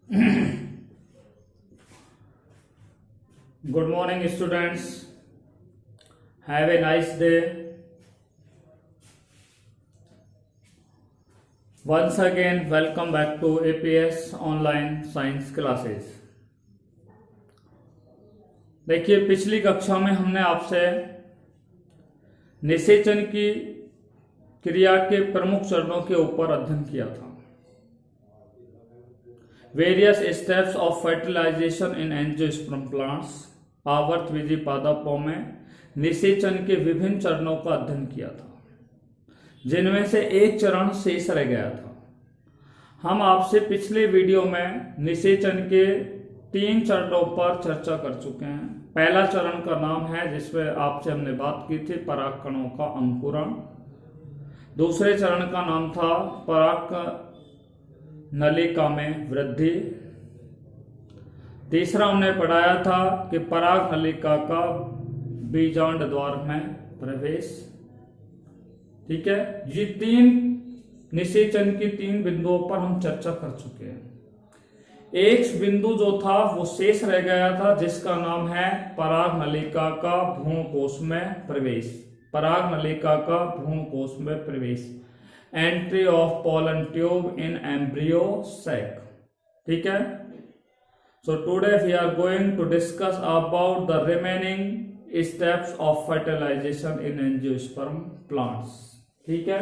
Good morning, students. Have a nice day. Once again, welcome back to APS Online Science Classes. देखिए, पिछली कक्षा में हमने आपसे निषेचन की क्रिया के प्रमुख चरणों के ऊपर अध्ययन किया था। Various steps of fertilization in angiosperm plants, आवर्तबीजी पादपों में निषेचन के विभिन्न चरणों का अध्ययन किया था, जिनमें से एक चरण शेष रह गया था। हम आपसे पिछले वीडियो में निषेचन के 3 चरणों पर चर्चा कर चुके हैं। पहला चरण का नाम है, जिसमें आपसे हमने बात की थी, परागकणों का अंकुरण। दूसरे चरण का नाम था पराग नलिका में वृद्धि। तीसरा हमने पढ़ाया था कि पराग नलिका का बीजांड द्वार में प्रवेश। ठीक है, ये 3 निषेचन की 3 बिंदुओं पर हम चर्चा कर चुके हैं। एक बिंदु जो था वो शेष रह गया था, जिसका नाम है पराग नलिका का भ्रूणकोश में प्रवेश। पराग नलिका का भ्रूणकोश में प्रवेश, entry of pollen tube in embryo sac. ठीक है, so today we are going to discuss about the remaining steps of fertilization in angiosperm plants. ठीक है,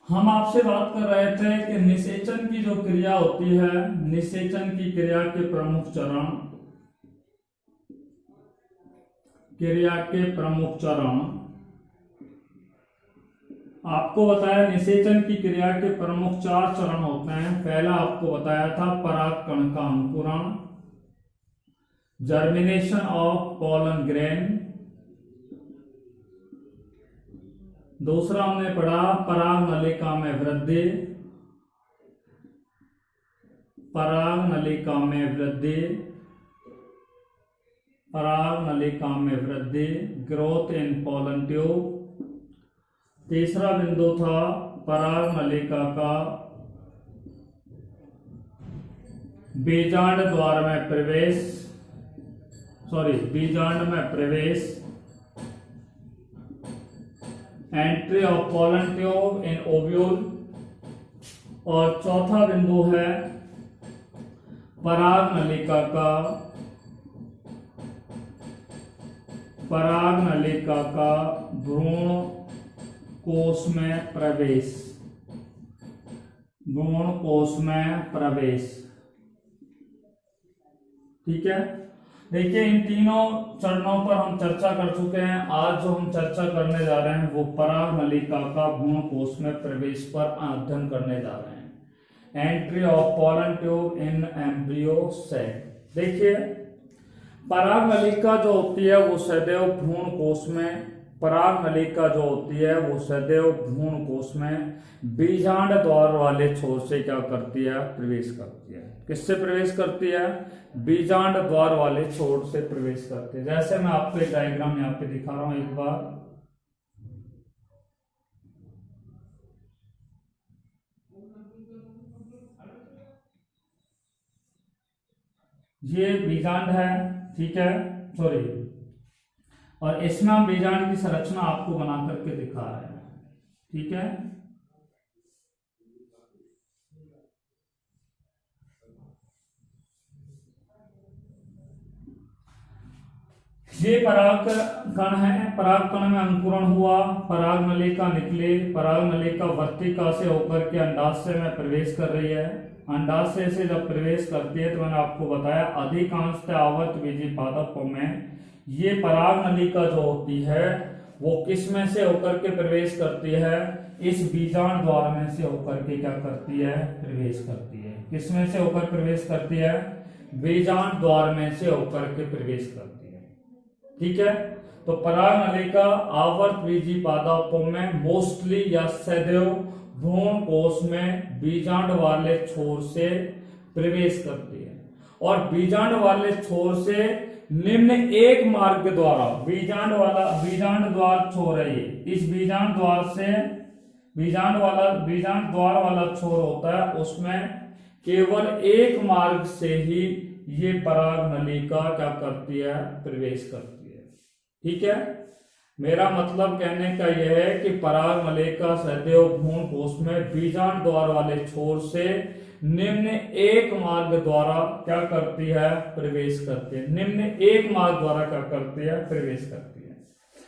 हम आपसे बात कर रहे थे कि निषेचन की जो क्रिया होती है, निषेचन की क्रिया के प्रमुख चरण, आपको बताया निषेचन की क्रिया के प्रमुख 4 चरण होते हैं। पहला आपको बताया था परागकण का अंकुरण, जर्मिनेशन ऑफ पोलन ग्रेन। दूसरा हमने पढ़ा पराग नलिका में वृद्धि, पराग नलिका में वृद्धि, पराग नलिका में वृद्धि, ग्रोथ इन पोलन ट्यूब। तीसरा बिंदु था पराग नलिका का बीजांड द्वार में प्रवेश, बीजांड में प्रवेश, entry of pollen tube in ovule. और चौथा बिंदु है पराग नलिका का भ्रूण कोश में प्रवेश, भ्रूण कोश में प्रवेश। ठीक है, देखिए इन तीनों चरणों पर हम चर्चा कर चुके हैं। आज जो हम चर्चा करने जा रहे हैं वो पराग नलिका का भ्रूण कोश में प्रवेश पर अध्ययन करने जा रहे हैं। Entry of pollen tube in embryo sac. देखिए, पराग नलिका जो होती है वो सदैव भ्रूण कोश में, पराग नलिका जो होती है वो सदैव भ्रूण कोश में बीजांड द्वार वाले छोर से क्या करती है? प्रवेश करती है। किससे प्रवेश करती है? बीजांड द्वार वाले छोर से प्रवेश करती है। जैसे मैं आपको एक डायग्राम यहाँ पे दिखा रहा हूं एक बार। ये बीजांड है, ठीक है, और इसमें हम बीजांड की संरचना आपको बना करके दिखा रहे हैं। ठीक है, ये पराग कण है। पराग कण में अंकुरण हुआ, पराग नलिका निकली, पराग नलिका वर्तिका से होकर के अंडाशय में प्रवेश कर रही है। अंडाशय से जब प्रवेश करती है तो मैंने आपको बताया अधिकांशतः आवर्तबीजी पादपों में ये पराग नलिका जो होती है वो किस में से होकर के प्रवेश करती है? इस बीजांड द्वार में से होकर के क्या करती है? प्रवेश करती है। किस में से होकर प्रवेश करती है? बीजांड द्वार में से होकर के प्रवेश करती है। ठीक है, तो पराग नलिका आवर्तबीजी पादपों में मोस्टली या सदैव भ्रूण कोश में बीजांड वाले छोर से प्रवेश करती है। और बीजांड वाले छोर से निम्न एक मार्ग द्वारा, बीजांड द्वार छोर है ये, इस बीजांड द्वार से बीजांड द्वार वाला छोर होता है, उसमें केवल एक मार्ग से ही ये पराग नलिका क्या करती है, प्रवेश करती है। ठीक है, मेरा मतलब कहने का यह है कि पराग नलिका सदैव भ्रूण कोश में बीजांड द्वार वाले छोर से निम्न एक मार्ग द्वारा क्या करती है, प्रवेश करती है। निम्न एक मार्ग द्वारा क्या करती है, प्रवेश करती है।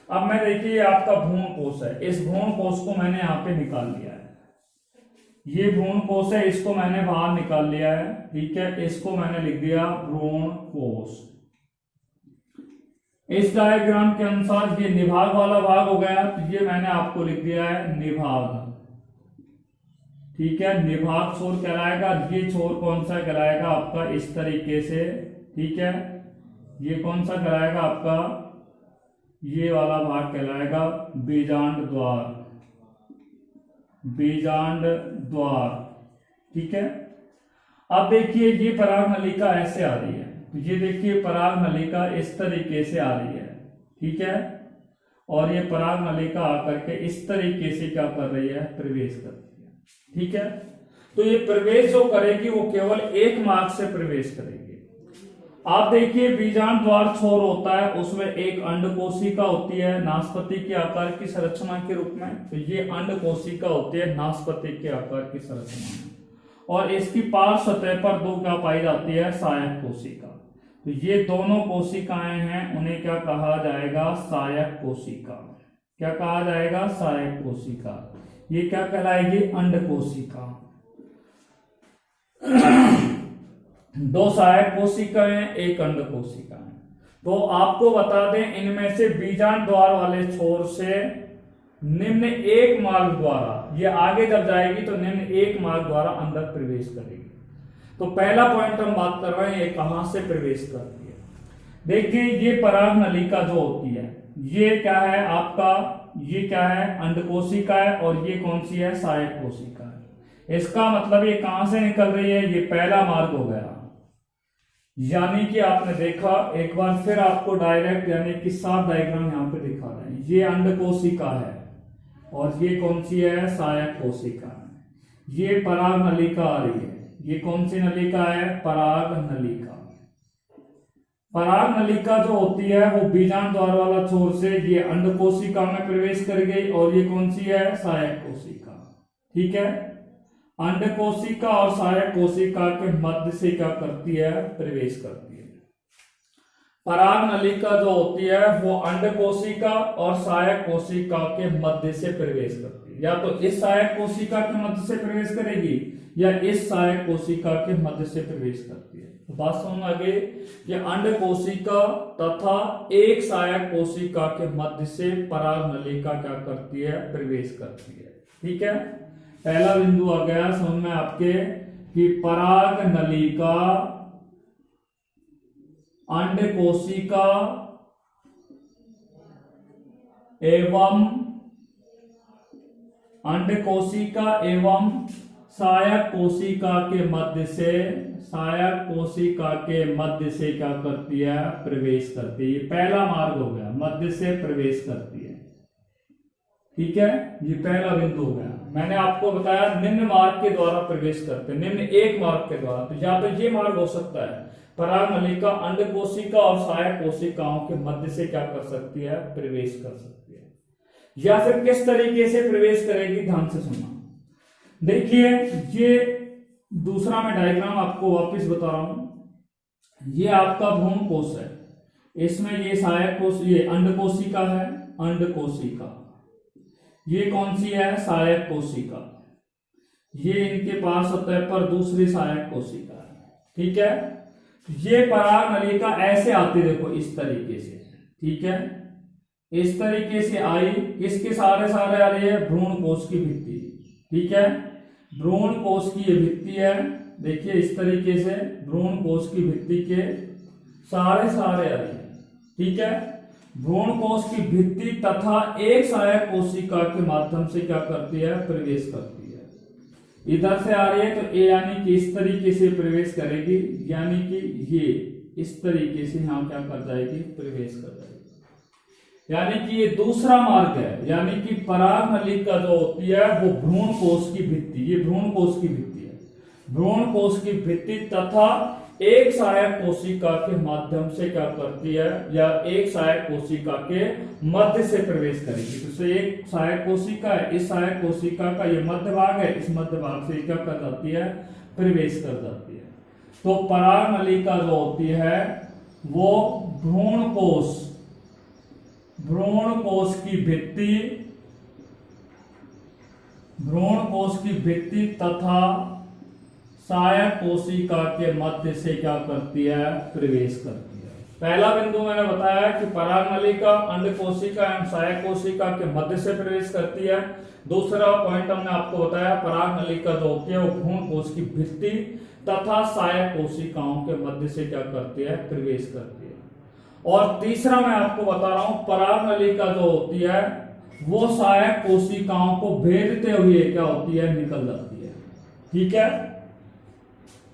अब मैं देखिए आपका भ्रूण कोश है, इस भ्रूण कोश को मैंने यहाँ पे निकाल लिया है, ये भ्रूण कोश है, इसको मैंने बाहर निकाल लिया है। ठीक है, इसको मैंने लिख दिया भ्रूण कोश। इस डायग्राम के अनुसार ये निभाग वाला भाग हो गया, तो ये मैंने आपको लिख दिया है निभाग। ठीक है, निभाग छोर कहलाएगा। ये छोर कौन सा कहलाएगा आपका, इस तरीके से। ठीक है, ये कौन सा कहलाएगा आपका, ये वाला भाग कहलाएगा बीजांड द्वार, बीजांड द्वार। ठीक है, अब देखिए ये पराग नलिका ऐसे आ रही है, तो ये देखिए पराग नलिका इस तरीके से आ रही है। ठीक है, और ये पराग नलिका आकर के इस तरीके से क्या कर रही है, प्रवेश करती है। ठीक है, तो ये प्रवेश जो करेगी वो केवल एक मार्ग से प्रवेश करेगी। आप देखिए बीजांड द्वार छोर होता है, उसमें एक अंड कोशिका होती है नासपति के आकार की संरचना के रूप में, तो ये अंड कोशिका होती है नासपति के आकार की संरचना में, और इसकी पार्श्व सतह पर दो क्या पाई जाती है, सहायक कोशिका। तो ये दोनों कोशिकाएं हैं, उन्हें क्या कहा जाएगा, सहायक कोशिका। क्या कहा जाएगा, सहायक कोशिका। ये क्या कहलाएगी, अंड कोशिका। दो सहायक कोशिकाएं, एक अंड कोशिका है। तो आपको बता दें, इनमें से बीजांड द्वार वाले छोर से निम्न एक मार्ग द्वारा, ये आगे जब जाएगी तो निम्न एक मार्ग द्वारा अंदर प्रवेश करेगी। तो पहला पॉइंट हम बात कर रहे हैं, ये कहां से प्रवेश करती है। देखिए ये पराग नलिका जो होती है, ये क्या है आपका, ये क्या है, अंड कोशिका है, और ये कौन सी है, सहायक कोशिका है। इसका मतलब ये कहां से निकल रही है, ये पहला मार्ग हो गया। यानी कि आपने देखा, एक बार फिर आपको डायरेक्ट यानी कि साफ डायग्राम यहां पे दिखा रहे हैं। ये अंड कोशिका है और ये कौन सी है, सहायक कोशिका है। ये पराग नलिका आ रही है, ये कौन सी नलिका है, पराग नलिका। पराग नलिका जो होती है वो बीजांड द्वार वाला छोर से ये अंड कोशिका में प्रवेश कर गई, और ये कौन सी है, सहायक कोशिका। ठीक है, अंड कोशिका और सहायक कोशिका के मध्य से क्या करती है, प्रवेश करती है। पराग नलिका जो होती है वो अंड कोशिका और सहायक कोशिका के मध्य से प्रवेश करती है। या तो इस सहायक कोशिका के मध्य से प्रवेश करेगी, या इस सहायक कोशिका के मध्य से प्रवेश करती है। तो बात समझ आ गई कि अंड कोशिका तथा एक सहायक कोशिका के मध्य से पराग नलिका क्या करती है, प्रवेश करती है। ठीक है, पहला बिंदु आ गया समझ में आपके कि पराग नलिका अंड कोशिका एवं सहायक कोशिका के मध्य से, सहायक कोशिका के मध्य से क्या करती है, प्रवेश करती है। पहला मार्ग हो गया, मध्य से प्रवेश करती है। ठीक है, ये पहला बिंदु हो गया। मैंने आपको बताया निम्न मार्ग के द्वारा प्रवेश करते हैं, निम्न एक मार्ग के द्वारा। तो या तो ये मार्ग हो सकता है, पराग नलिका अंड कोशिका और सहायक कोशिकाओं के मध्य से क्या कर सकती है, प्रवेश कर सकती है। या फिर किस तरीके से प्रवेश करेगी, ध्यान से सुनना। देखिए ये दूसरा मैं डायग्राम आपको वापस बता रहा हूं। ये आपका भ्रूण कोश है, इसमें ये सहायक कोश, ये अंड कोशिका है, अंड कोशिका। ये कौन सी है, सहायक कोशिका। ये इनके पास सतह पर दूसरी सहायक कोशिका है। ठीक है, ये पराग नलिका ऐसे आती, देखो इस तरीके से। ठीक है, इस तरीके से आई, किसके सहारे सहारे आ रही है, भ्रूण कोश की भित्ति। ठीक है, भ्रूण कोश की ये भित्ति है, देखिए इस तरीके से भ्रूण कोश की भित्ति के सहारे सहारे आ रही है। ठीक है, भ्रूण कोश की भित्ति तथा एक सहायक कोशिका के माध्यम से क्या करती है, प्रवेश करती है। इधर से आ रही है तो ए यानी कि इस तरीके से प्रवेश करेगी, यानी कि ये इस तरीके से यहां क्या कर जाएगी, प्रवेश कर जाएगी। यानी कि ये दूसरा मार्ग है, यानी कि पराग नलिका जो होती है वो भ्रूण कोश की भित्ति, ये भ्रूण कोश की भित्ति है, भ्रूण कोश की भित्ति तथा एक सहायक कोशिका के माध्यम से क्या करती है, या एक सहायक कोशिका के मध्य से प्रवेश करेगी। तो एक सहायक कोशिका है, इस सहायक कोशिका का ये मध्य भाग है, इस मध्य भाग से क्या कर जाती है, प्रवेश कर जाती है। तो पराग नलिका जो होती है वो भ्रूण कोश की भित्ति, भ्रूण कोश की भित्ति तथा सहायक कोशिका के मध्य से क्या करती है, प्रवेश करती है। पहला बिंदु मैंने बताया कि पराग नलिका अंड कोशिका एवं सहायक कोशिका के मध्य से प्रवेश करती है। दूसरा पॉइंट हमने आपको बताया पराग नलिका जो होती है वो भ्रूण कोश की भित्ति तथा सहायक कोशिकाओं के मध्य से क्या करती है, प्रवेश करती है। और तीसरा मैं आपको बता रहा हूं पराग नलिका जो होती है वो सहायक कोशिकाओं को भेदते हुए क्या होती है, निकल जाती है। ठीक है,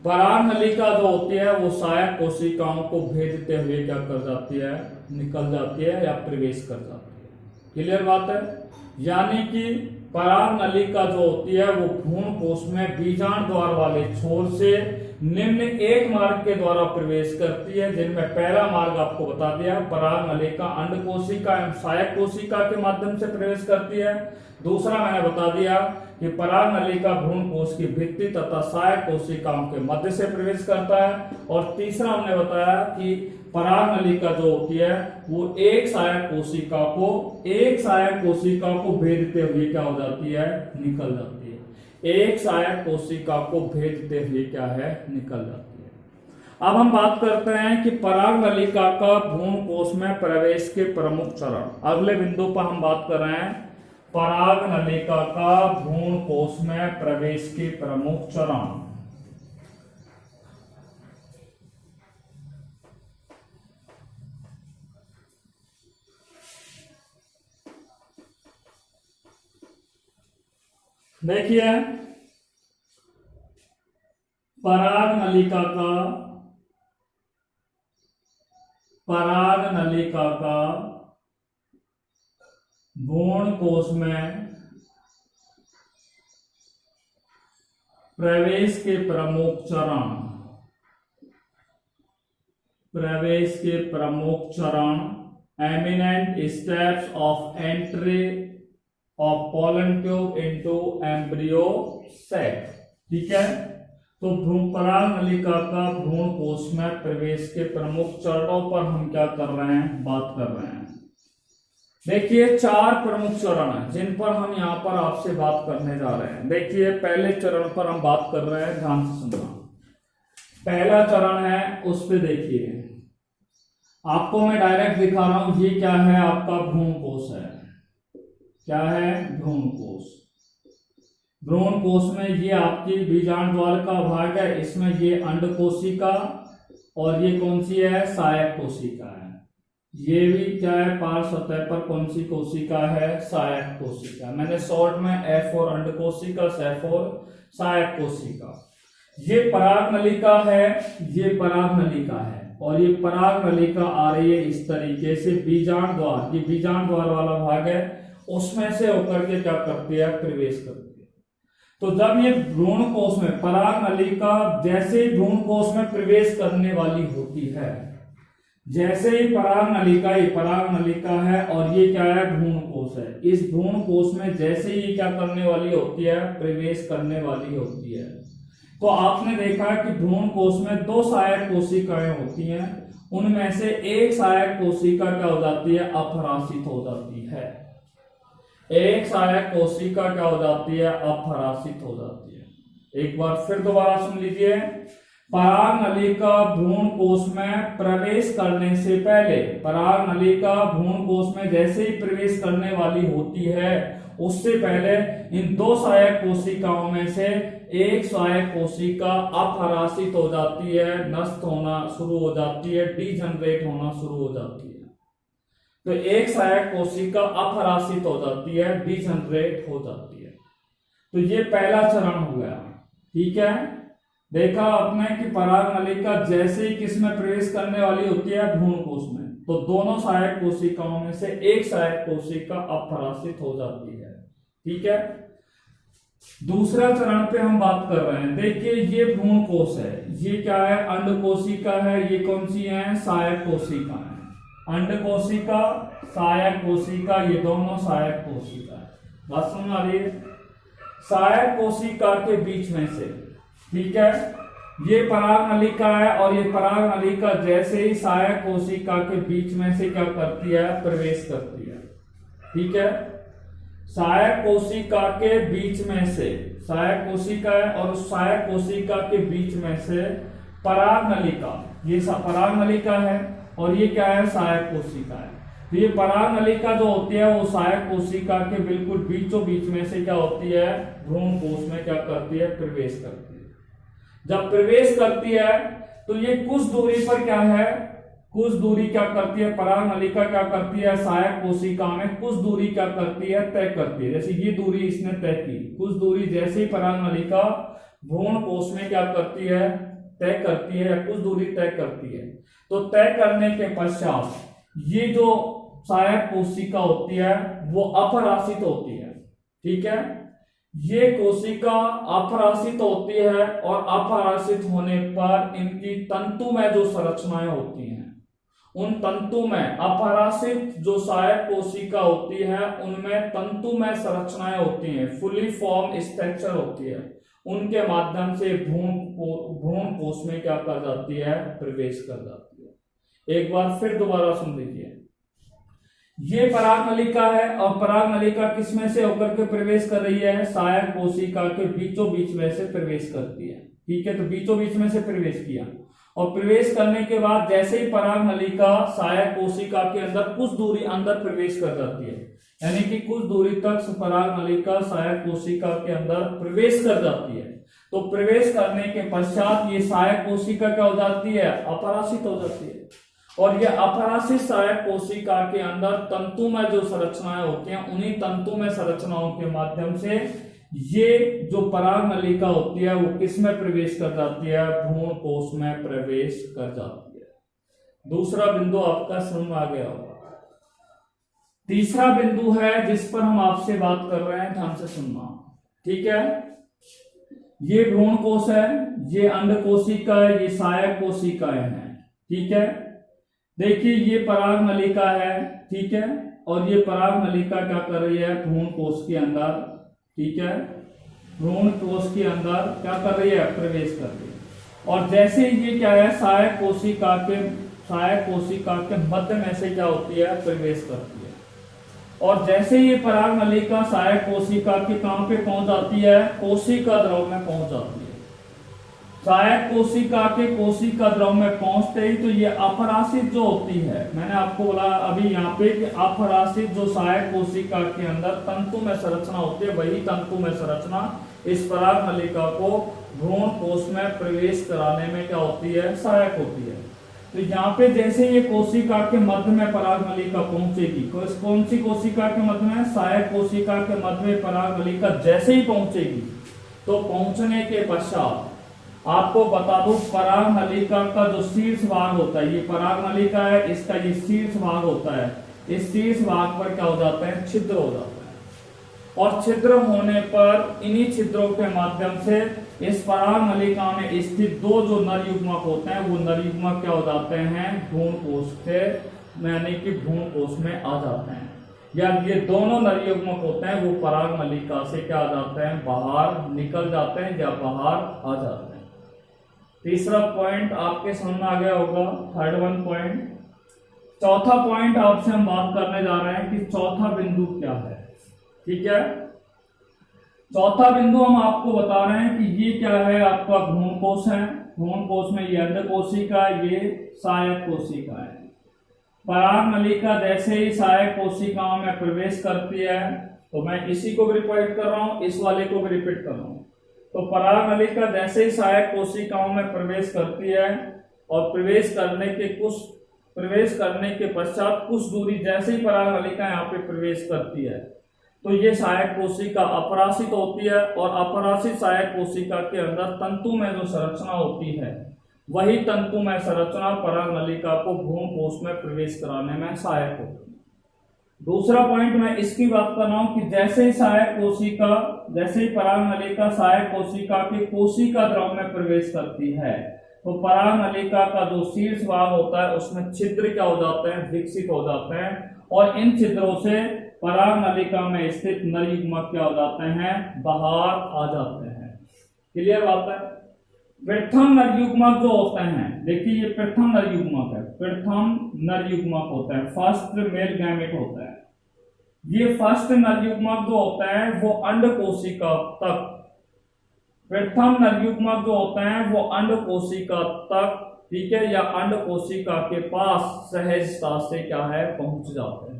पराग नलिका जो होती है वो सहायक कोशिकाओं को भेदते हुए क्या कर जाती है, निकल जाती है या प्रवेश कर जाती है। क्लियर बात है। यानी कि पराग नलिका जो होती है वो भ्रूण कोश में बीजांड द्वार वाले छोर से निम्न एक मार्ग के द्वारा प्रवेश करती है, जिनमें पहला मार्ग आपको बता दिया पराग नलिका अंड कोशिका एवं सहायक कोशिका के माध्यम से प्रवेश करती है। दूसरा मैंने बता दिया कि पराग नलिका भ्रूण कोश की भित्ति तथा सहायक कोशिकाओं के मध्य से प्रवेश करता है। और तीसरा हमने बताया कि पराग नलिका जो होती है वो एक सहायक कोशिका को भेदते हुए क्या हो जाती है, निकल जाती है। एक सहायक कोशिका को भेदते हुए क्या है, निकल जाती है। अब हम बात करते हैं कि पराग नलिका का भ्रूण कोश में प्रवेश के प्रमुख चरण। अगले बिंदु पर हम बात कर रहे हैं पराग नलिका का भ्रूण कोश में प्रवेश के प्रमुख चरण। देखिए पराग नलिका का भ्रूण कोश में प्रवेश के प्रमुख चरण eminent steps of entry of pollen tube into embryo set. ठीक है, तो पराग नलिका का भ्रूण कोश में प्रवेश के प्रमुख चरणों पर हम क्या कर रहे हैं, बात कर रहे हैं। देखिए 4 प्रमुख चरण हैं जिन पर हम यहाँ पर आपसे बात करने जा रहे हैं। देखिए पहले चरण पर हम बात कर रहे हैं, ध्यान से सुनना। पहला चरण है उस पे देखिए, आपको मैं डायरेक्ट दिखा रहा हूं, ये क्या है, आपका भ्रूण कोश है। क्या है, भ्रूण कोश। भ्रूण कोश में ये आपकी बीजांड द्वार का भाग है, इसमें ये अंड कोशिका और ये कौन सी है, सहायक कोशिका है। ये भी क्या है, पार्श्व सतह पर कौन सी कोशिका है, सहायक कोशिका। मैंने शॉर्ट में F और अंड कोशिका, F और सहायक कोशिका। ये पराग नलिका है, ये पराग नलिका है, और ये पराग नलिका आ रही है इस तरीके से बीजांड द्वार, ये बीजांड द्वार वाला भाग है, उसमें से होकर के क्या करती है, प्रवेश करती है। तो जब ये भ्रूण कोश में पराग नलिका जैसे ही भ्रूण कोश में प्रवेश करने वाली होती है, जैसे ही पराग नलिका, ये पराग नलिका है और ये क्या है, भ्रूण कोश है, इस भ्रूण कोश में जैसे ही क्या करने वाली होती है, प्रवेश करने वाली होती है, तो आपने देखा कि भ्रूण कोश में 2 सहायक कोशिकाएं होती हैं, उनमें से एक सहायक कोशिका क्या हो जाती है, अपरासित हो जाती है। एक सहायक कोशिका क्या हो जाती है, अपरासित हो जाती है। एक बार फिर दोबारा सुन लीजिए, पराग नलिका भ्रूण कोश में प्रवेश करने से पहले, पराग नलिका भ्रूण कोश में जैसे ही प्रवेश करने वाली होती है, उससे पहले इन 2 सहायक कोशिकाओं में से एक सहायक कोशिका अपरासित हो जाती है, नष्ट होना शुरू हो जाती है, डीजनरेट होना शुरू हो जाती है। तो एक सहायक कोशिका अपरासित हो जाती है, डीजनरेट हो जाती है। तो ये पहला चरण हो गया। ठीक है, देखा आपने कि पराग नलिका जैसे ही किस में प्रवेश करने वाली होती है, भ्रूण कोश में, तो दोनों सहायक कोशिकाओं में से एक सहायक कोशिका अपरासित हो जाती है। ठीक है, दूसरा चरण पे हम बात कर रहे हैं। देखिए ये भ्रूण कोश है, ये क्या है, अंड कोशिका है, ये कौन सी है, सहायक कोशिका है। अंड कोशिका, सहायक कोशिका, ये दोनों सहायक कोशिका है। बात समझ आ रही है? सहायक कोशिका के बीच में से, ठीक है, ये पराग नलिका है और ये पराग नलिका जैसे ही सहायक कोशिका के बीच में से क्या करती है, प्रवेश करती है। ठीक है, सहायक कोशिका के बीच में से, सहायक कोशिका है और उस सहायक कोशिका के बीच में से पराग नलिका, ये पराग नलिका है और ये क्या है, सहायक कोशिका है। तो ये पराग नलिका जो होती है वो सहायक कोशिका के बिल्कुल बीचों बीच में से क्या होती है, भ्रूण कोश में क्या करती है, प्रवेश करती है। जब प्रवेश करती है तो ये कुछ दूरी पर क्या है, कुछ दूरी क्या करती है, पराग नलिका क्या करती है, सहायक कोशिका में कुछ दूरी क्या करती है, तय करती है। जैसे ये दूरी इसने तय की, कुछ दूरी जैसे ही पराग नलिका भ्रूण कोश में क्या करती है, तय करती है, या कुछ दूरी तय करती है, तो तय करने के पश्चात ये जो सहायक कोशिका होती है वो अपरासित होती है। ठीक है, ये कोशिका अपरासित होती है और अपरासित होने पर इनकी तंतु में जो संरचनाएं होती हैं, उन तंतु में, अपरासित जो सहायक कोशिका होती है उनमें तंतु में संरचनाएं होती हैं, फुली फॉर्म स्ट्रक्चर होती है, उनके माध्यम से भ्रूण कोश में क्या कर जाती है, प्रवेश कर जाती है। एक बार फिर दोबारा सुन लीजिए, ये पराग नलिका है और पराग नलिका किसमें से होकर के प्रवेश कर रही है, सहायक कोशिका के बीचों बीच में से प्रवेश करती है। ठीक है, तो बीचों बीच में से प्रवेश किया और प्रवेश करने के बाद जैसे ही पराग नलिका सहायक कोशिका के अंदर कुछ दूरी अंदर प्रवेश कर जाती है, यानी कि कुछ दूरी तक पराग नलिका सहायक कोशिका के अंदर प्रवेश कर जाती है, तो प्रवेश करने के पश्चात ये सहायक कोशिका क्या हो जाती है, अपरासित हो जाती है। और ये अपरासित सहायक कोशिका के अंदर तंतु में जो संरचनाएं होती हैं, उन्हीं तंतु में संरचनाओं के माध्यम से ये जो पराग नलिका होती है वो किस में प्रवेश कर जाती है, भ्रूण कोश में प्रवेश कर जाती है। दूसरा बिंदु आपका समझ में आ गया होगा। तीसरा बिंदु है जिस पर हम आपसे बात कर रहे हैं, ध्यान से सुनना। ठीक है, ये भ्रूण कोश है, ये अंड कोशिका है, ये सहायक कोशिकाएं हैं। ठीक है, देखिए ये पराग नलिका है, ठीक है, और ये पराग नलिका क्या कर रही है, भ्रूण कोश के अंदर, ठीक है, भ्रूण कोश के अंदर क्या कर रही है, प्रवेश कर रही है। और जैसे ये क्या है, सहायक कोशिका के मध्य में से क्या होती है, प्रवेश करती है। और जैसे ये पराग नलिका सहायक कोशिका के कहां पे पहुंच जाती है, कोशिका द्रव में पहुंच जाती है। सहायक कोशिका के कोशिका द्रव में पहुंचते ही तो ये अपरासित जो होती है, मैंने आपको बोला अभी यहाँ पे कि अपरासित जो सहायक कोशिका के अंदर तंतु में संरचना होती है, वही तंतु में संरचना इस पराग नलिका को भ्रूण कोश में प्रवेश कराने में क्या होती है, सहायक होती है। तो यहाँ पे जैसे ये कोशिका के मध्य में पराग नलिका पहुंचेगी, कौन सी कोशिका के मध्य में, सहायक कोशिका के मध्य में पराग नलिका जैसे ही पहुंचेगी, तो पहुंचने के पश्चात आपको बता दूं, पराग नलिका का जो शीर्ष भाग होता है, ये पराग नलिका है, इसका ये शीर्ष भाग होता है, इस शीर्ष भाग पर क्या हो जाता है, छिद्र हो जाता है। और छिद्र होने पर इन्हीं छिद्रों के माध्यम से इस पराग नलिका में स्थित दो जो नर युग्मक होते हैं, वो नर युग्मक क्या हो जाते हैं, भ्रूण कोश से, यानी कि भ्रूण कोश में आ जाते हैं, या ये दोनों नर युग्मक होते हैं वो पराग नलिका से क्या आ जाते हैं, बाहर निकल जाते हैं या बाहर आ जाते हैं। तीसरा पॉइंट आपके समझ में आ गया होगा, थर्ड वन पॉइंट। चौथा पॉइंट आपसे हम बात करने जा रहे हैं कि चौथा बिंदु क्या है। ठीक है, चौथा बिंदु हम आपको बता रहे हैं कि ये क्या है, आपका भ्रूण कोश है, भ्रूण कोश में ये अंड कोशिका, ये सहायक कोशिका है। पराग नलिका जैसे ही सहायक कोशिकाओं में प्रवेश करती है, तो मैं इसी को भी रिपीट कर रहा हूं, इस वाले को भी रिपीट कर रहा हूं। तो पराग नलिका जैसे ही सहायक कोशिकाओं में प्रवेश करती है और प्रवेश करने के पश्चात कुछ दूरी, जैसे ही पराग नलिका यहाँ पे प्रवेश करती है तो ये सहायक कोशिका अपराशित होती है और अपराशित सहायक कोशिका के अंदर तंतु में जो संरचना होती है वही तंतु में संरचना पराग नलिका को भ्रूण कोश में प्रवेश कराने में सहायक होती है। दूसरा पॉइंट मैं इसकी बात कर रहा हूं कि जैसे ही सहायक कोशिका, जैसे ही पराग नलिका सहायक कोशिका के कोशिका द्रव में प्रवेश करती है तो पराग नलिका का जो शीर्ष भाग होता है उसमें छिद्र क्या हो जाते हैं, विकसित हो जाते हैं और इन छिद्रों से पराग नलिका में स्थित नर युग्मक क्या हो जाते हैं, बाहर आ जाते हैं। क्लियर बात है। प्रथम नर युग्मक जो होते हैं, देखिए ये प्रथम नर युग्मक है, प्रथम नर युग्मक होता है, फर्स्ट मेल गैमेट होता है। ये फर्स्ट नर युग्मक जो होता है वो अंड कोशिका तक, प्रथम नर युग्मक जो होते हैं वो अंड कोशिका तक, ठीक है, या अंड कोशिका के पास सहजता से क्या है, पहुंच जाते हैं।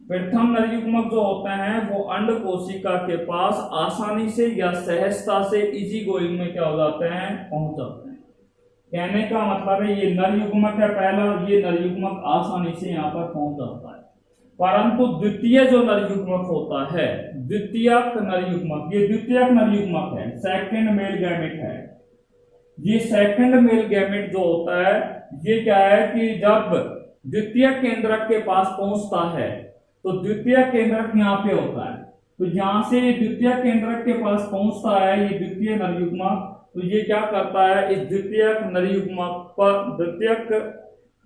प्रथम नर युग्मक जो होते हैं वो अंड कोशिका के पास आसानी से या सहजता से इजी गोइंग में क्या हो जाते हैं, पहुंच जाते हैं। कहने का मतलब है ये नर युग्मक है पहला, ये नर युग्मक आसानी से यहाँ पर पहुंच जाता है। परंतु द्वितीय जो नर युग्मक होता है, द्वितीयक नर युग्मक, ये द्वितीयक नर युग्मक है, सेकंड मेल गैमेट है। ये सेकंड मेल गैमेट जो होता है ये क्या है कि जब द्वितीय केंद्रक के पास पहुंचता है तो द्वितीय केंद्रक यहाँ पे होता है, तो यहाँ से द्वितीय केंद्रक के पास पहुंचता है ये द्वितीय नर युग्मक, तो ये क्या करता है, इस द्वितीयक नर युग्मक पर, द्वितीयक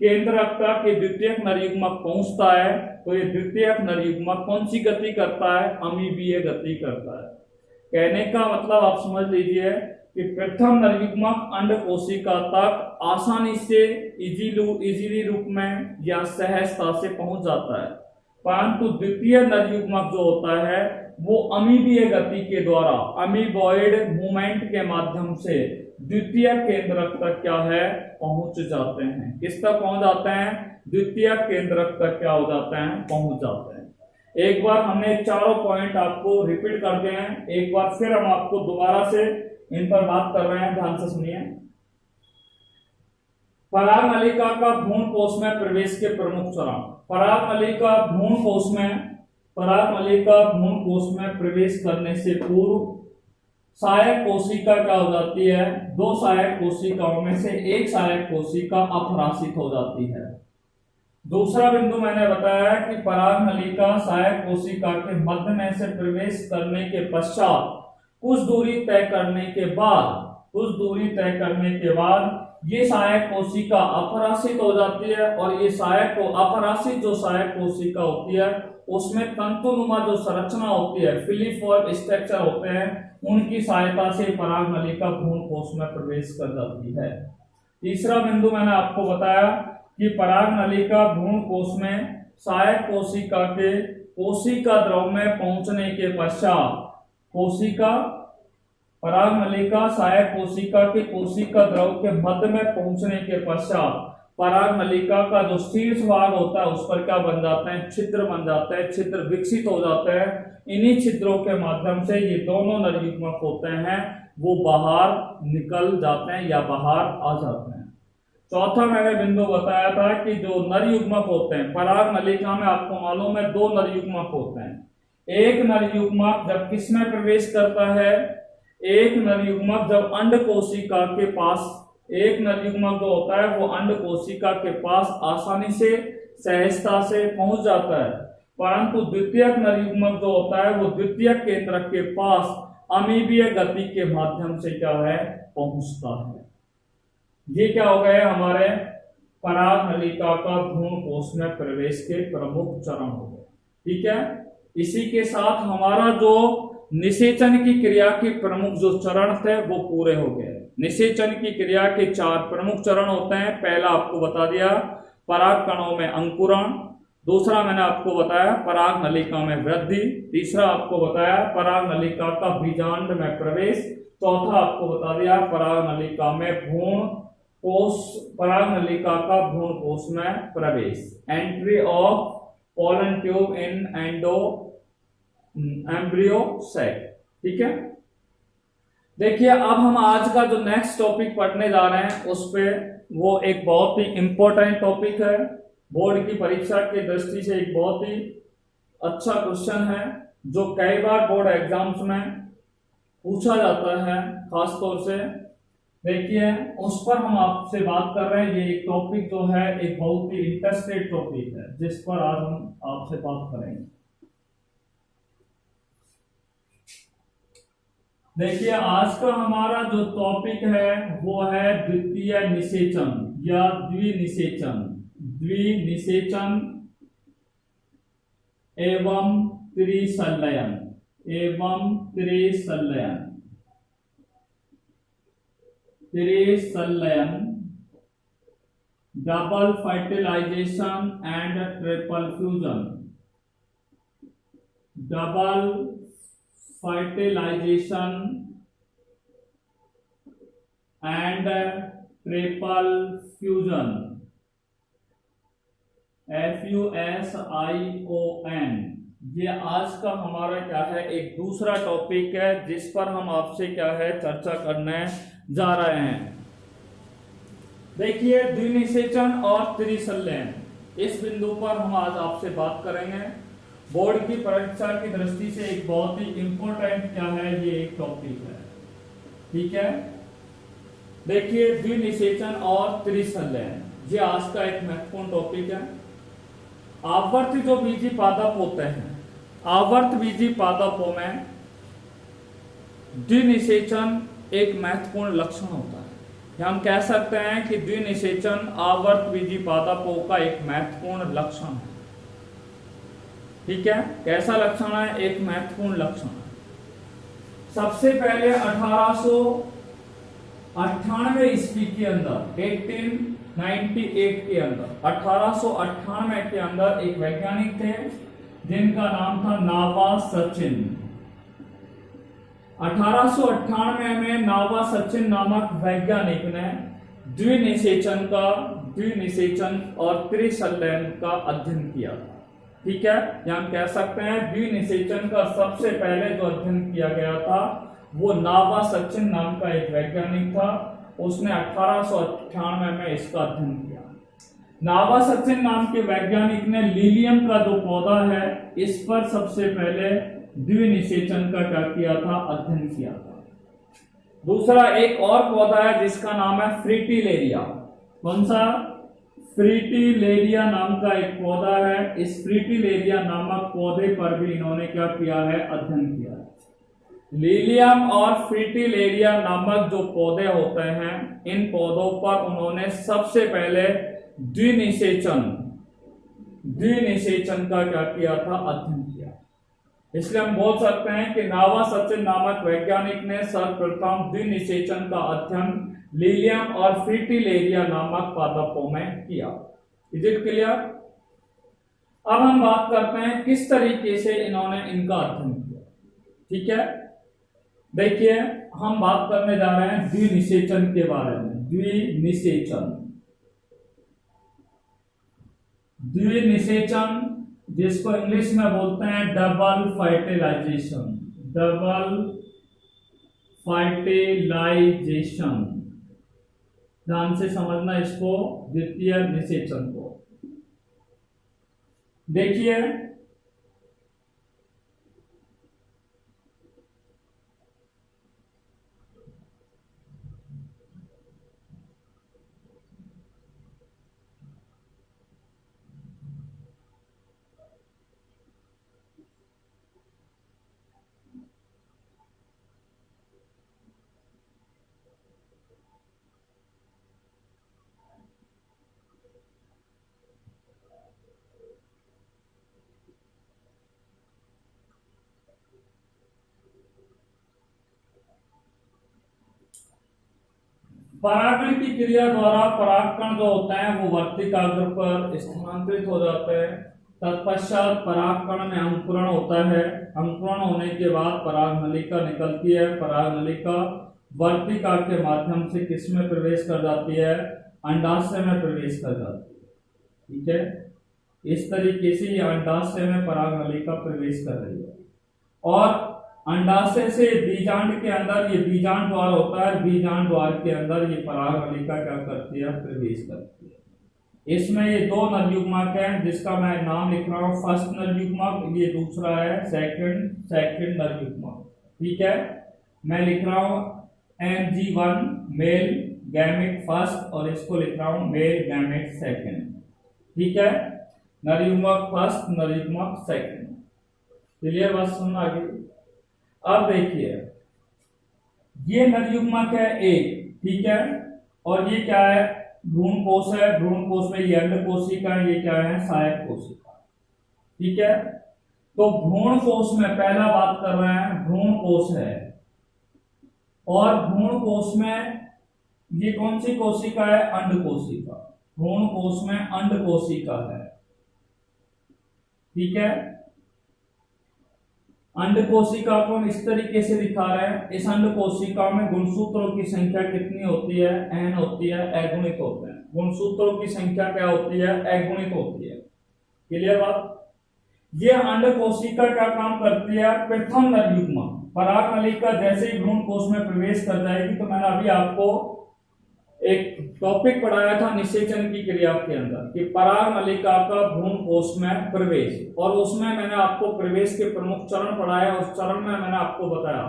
केंद्रक तक ये द्वितीयक नर युग्मक पहुंचता है तो ये द्वितीयक नर युग्मक कौन सी गति करता है, अमीबीय गति करता है। कहने का मतलब आप समझ लीजिए कि प्रथम नर युग्मक अंड कोशिका तक आसानी से इजीली रूप में या सहजता से पहुंच जाता है, परंतु द्वितीय नर युग्मक जो होता है वो अमीबीय गति के द्वारा, अमीबॉइड मूवमेंट के माध्यम से द्वितीय केंद्रक तक क्या है, पहुंच जाते हैं। किस तक पहुंच जाते हैं, द्वितीय केंद्रक तक क्या हो जाते हैं, पहुंच जाते हैं। एक बार हमने चारों पॉइंट आपको रिपीट कर दिए हैं, एक बार फिर हम आपको दोबारा से इन पर बात कर रहे हैं, ध्यान से सुनिए। पराग नलिका का भ्रूण कोश में प्रवेश के प्रमुख चरण। पराग नलिका भ्रूण कोश में, पराग नलिका भ्रूण कोश में प्रवेश करने से पूर्व सहायक कोशिका क्या हो जाती है, दो सहायक कोशिकाओं में से एक सहायक कोशिका अपराशित हो जाती है। दूसरा बिंदु मैंने बताया कि पराग नलिका सहायक कोशिका के मध्य में से प्रवेश करने के पश्चात कुछ दूरी तय करने के बाद ये सहायक कोशिका अपराशित हो जाती है और ये अपराशित जो सहायक कोशिका होती है उसमें तंतुनुमा जो संरचना होती है, फिलीफॉर्म स्ट्रक्चर होते हैं, उनकी सहायता से पराग नलिका भ्रूण कोश में प्रवेश कर जाती है। तीसरा बिंदु मैंने आपको बताया कि पराग नलिका भ्रूण कोश में सहायक कोशिका के कोशिका द्रव में पहुंचने के पश्चात पराग नलिका सहायक कोशिका के कोशिका द्रव के मध्य में पहुंचने के पश्चात पराग नलिका का जो शीर्ष भाग होता है उस पर क्या बन जाते हैं, छिद्र बन जाते हैं, छिद्र विकसित हो जाते हैं। इन्हीं छिद्रों के माध्यम से ये दोनों नर युग्मक होते हैं वो बाहर निकल जाते हैं या बाहर आ जाते हैं। चौथा मैंने बिंदु बताया था कि जो नर युग्मक होते हैं पराग नलिका में, आपको मालूम है दो नर युग्मक होते हैं। एक नर युग्मक जब किसमें प्रवेश करता है, एक नर युग्मक जब अंड कोशिका के पास, एक नर युग्मक जो होता है वो अंड कोशिका के पास आसानी से सहजता से पहुंच जाता है, परंतु द्वितीयक नर युग्मक जो होता है वो द्वितीयक केंद्रक के पास अमीबीय गति के माध्यम से क्या है, पहुंचता है। ये क्या हो गए हमारे पराग नलिका का भ्रूण कोश में प्रवेश के प्रमुख चरण हो गए। ठीक है, इसी के साथ हमारा जो निषेचन की क्रिया के प्रमुख जो चरण थे वो पूरे हो गए। निषेचन की क्रिया के 4 प्रमुख चरण होते हैं। पहला आपको बता दिया पराग कणों में अंकुरण, दूसरा मैंने आपको बताया पराग नलिका में वृद्धि, तीसरा आपको बताया पराग नलिका का बीजांड में प्रवेश, चौथा आपको बता दिया पराग नलिका में भ्रूण कोश, पराग नलिका का भ्रूण कोश में प्रवेश, entry of pollen tube in embryo sac. ठीक है, देखिए अब हम आज का जो नेक्स्ट टॉपिक पढ़ने जा रहे हैं उस पे, वो एक बहुत ही इंपॉर्टेंट टॉपिक है, बोर्ड की परीक्षा की दृष्टि से एक बहुत ही अच्छा क्वेश्चन है। जो कई बार बोर्ड एग्जाम्स में पूछा जाता है खास तौर से। देखिए उस पर हम आपसे बात कर रहे हैं। ये एक टॉपिक जो है एक बहुत ही इंटरेस्टेड टॉपिक है जिस पर आज हम आपसे बात करेंगे। देखिए आज का हमारा जो टॉपिक है वो है द्वितीय निषेचन या द्विनिषेचन। द्विनिषेचन एवं त्रिसंलयन एवं त्रिसंलयन। त्रिसंलयन, double fertilization and triple fusion. Double fertilization and triple fusion, FUSION। ये आज का हमारा क्या है एक दूसरा टॉपिक है जिस पर हम आपसे क्या है चर्चा करने जा रहे हैं। देखिए द्विनिषेचन और त्रिसंलयन, इस बिंदु पर हम आज आपसे बात करेंगे। बोर्ड की परीक्षा की दृष्टि से एक बहुत ही इंपॉर्टेंट क्या है ये एक टॉपिक है, ठीक है। देखिए द्विनिषेचन और त्रिसंलयन ये आज का एक महत्वपूर्ण टॉपिक है। आवर्त जो बीजी पादप होते हैं, आवर्त बीजी पादपों में द्विनिषेचन एक महत्वपूर्ण लक्षण होता है। हम कह सकते हैं कि द्विनिषेचन आवर्त बीजी पादपों का एक महत्वपूर्ण लक्षण है, ठीक है। कैसा लक्षण है? एक महत्वपूर्ण लक्षण है। सबसे पहले 1898 ईस्वी के अंदर 1898 के अंदर 1898 के अंदर एक वैज्ञानिक थे जिनका नाम था नावा सचिन। 1898 में नावा सचिन नामक वैज्ञानिक ने द्विनिषेचन और त्रिसंलयन का अध्ययन किया, ठीक है। हम कह सकते हैं द्विनिषेचन का सबसे पहले जो अध्ययन किया गया था वो नावा सचिन नाम का एक वैज्ञानिक था। उसने 1898 में इसका अध्ययन किया। नावा सचिन नाम के वैज्ञानिक ने लीलियम का जो पौधा है इस पर सबसे पहले द्विनिषेचन का क्या किया था? अध्ययन किया था। दूसरा एक और पौधा है जिसका नाम है फ्रिटिलेरिया। कौन सा? फ्रिटिलेरिया नाम का एक पौधा है। इस फ्रिटिलेरिया नामक पौधे पर भी इन्होंने क्या किया है? अध्ययन किया है। लीलियम और फ्रिटिलेरिया नामक जो पौधे होते हैं इन पौधों पर उन्होंने सबसे पहले द्विनिषेचन का क्या किया था? अध्ययन किया। इसलिए हम बोल सकते हैं कि नावा सचिन नामक वैज्ञानिक ने सर्वप्रथम द्विनिषेचन का अध्ययन लीलियम और फ्रिटिलेरिया नामक पादपों में किया। Is it clear? अब हम बात करते हैं किस तरीके से इन्होंने इनका अध्ययन किया, ठीक है। देखिए हम बात करने जा रहे हैं द्विनिषेचन के बारे में। द्विनिषेचन जिसको इंग्लिश में बोलते हैं डबल फर्टिलाइजेशन। डबल फर्टिलाइजेशन, ध्यान से समझना इसको, द्वितीय निषेचन को। देखिए परागण की क्रिया द्वारा परागकण जो होता है वो वर्तिकाग्र पर स्थानांतरित हो जाते हैं। तत्पश्चात परागकण में अंकुरण होता है। अंकुरण होने के बाद परागनलिका निकलती है। परागनलिका वर्तिकाग्र के माध्यम से किस में प्रवेश कर जाती है? अंडाशय में प्रवेश कर जाती है, ठीक है। इस तरीके से ये अंडाशय में परागनलिका प्रवेश कर रही है और अंडाशय से बीजांड के अंदर, ये बीजांड द्वार होता है, बीजांड द्वार के अंदर ये परागनलिका क्या करती है? प्रवेश करती है। इसमें ये दो नर युग्मक है जिसका मैं नाम लिख रहा हूं, फर्स्ट नर युग्मक, ये दूसरा है सेकंड नर युग्मक। ठीक है, मैं लिख रहा हूं Mg1 मेल गैमेट फर्स्ट और इसको लिख रहा हूं मेल गैमेट सेकंड। ठीक है, नर युग्मक फर्स्ट, नर युग्मक सेकंड। क्लियर बात, सुनना आगे। अब देखिए ये नर युग्मक है एक, ठीक है, और ये क्या है, भ्रूण कोश है। भ्रूण कोश में ये अंड कोशिका है, ये क्या है, सहायक कोशिका। ठीक है, तो भ्रूण कोश में पहला बात कर रहे हैं, भ्रूण कोश है और भ्रूण कोश में ये कौन सी कोशिका है, अंड कोशिका। भ्रूण कोश में अंड कोशिका है। ठीक है, अंड कोशिका को हम इस तरीके से दिखा रहे हैं। इस अंड कोशिका में गुणसूत्रों की संख्या कितनी होती है, n होती है, अगुणित होते हैं। गुणसूत्रों की संख्या क्या होती है, अगुणित होती है। क्लियर बात। ये अंड कोशिका क्या काम करती है, प्रथम नर युग्मक पराग नलिका जैसे ही भ्रूण कोश में प्रवेश कर जाएगी, तो मैंने अभी आपको एक टॉपिक पढ़ाया था निषेचन की क्रिया के अंदर कि पराग नलिका का भ्रूण कोश में प्रवेश, और उसमें मैंने आपको प्रवेश के प्रमुख चरण पढ़ाया। उस चरण में मैंने आपको बताया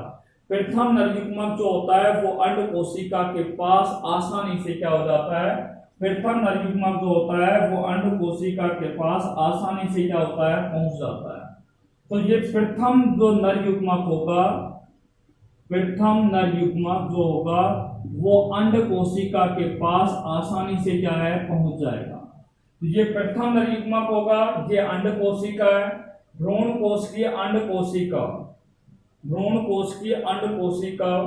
प्रथम नर युग्मक जो होता है वो अंड कोशिका के पास आसानी से क्या हो जाता है, प्रथम नर युग्मक जो होता है वो अंड कोशिका के पास आसानी से क्या होता है, पहुंच जाता है। तो ये प्रथम जो नर युग्मक होगा, प्रथम नर युग्मक जो होगा वो अंड कोशिका के पास आसानी से क्या है, पहुंच जाएगा। तो ये प्रथम नर युग्मक होगा, ये अंड कोशिका है। भ्रूण कोश की अंड कोशिका, भ्रूण कोश की अंड कोशिका